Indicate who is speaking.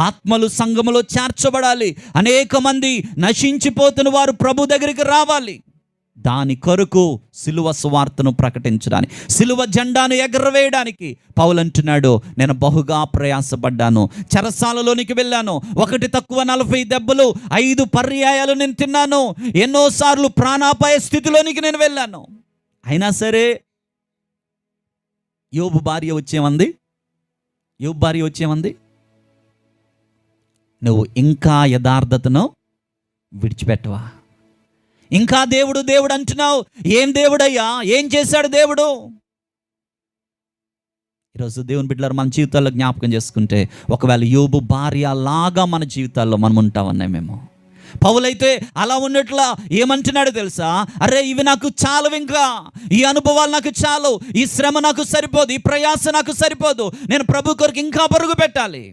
Speaker 1: ఆత్మలు సంఘములో చేర్చబడాలి. అనేక మంది నశించిపోతున్న వారు ప్రభు దగ్గరికి రావాలి. దాని కొరకు సిలువ సువార్తను ప్రకటించడానికి, సిలువ జెండాను ఎగరవేయడానికి పౌలు అంటున్నాడు, నేను బహుగా ప్రయాసపడ్డాను, చెరసాలలోనికి వెళ్ళాను, 1 - 40 దెబ్బలు 5 పర్యాయాలు నేను తిన్నాను, ఎన్నోసార్లు ప్రాణాపాయ స్థితిలోనికి నేను వెళ్ళాను. అయినా సరే యోబు భార్య వచ్చేమంది, నువ్వు ఇంకా యథార్థతను విడిచిపెట్టవా? ఇంకా దేవుడు దేవుడు అంటున్నావు. ఏం దేవుడయ్యా? ఏం చేశాడు దేవుడు? ఈరోజు దేవుని బిడ్డలారా, మన జీవితాల్లో జ్ఞాపకం చేసుకుంటే ఒకవేళ యోబు భార్య లాగా మన జీవితాల్లో మనం ఉంటామన్నాయి. మేము పౌలైతే అలా ఉన్నట్లా ఏమంటున్నాడు తెలుసా? అరే, ఇవి నాకు చాలు, ఇంకా ఈ అనుభవాలు నాకు చాలు, ఈ శ్రమ నాకు సరిపోదు, ఈ ప్రయాస నాకు సరిపోదు, నేను ప్రభు కొరకు ఇంకా పరుగు పెట్టాలి.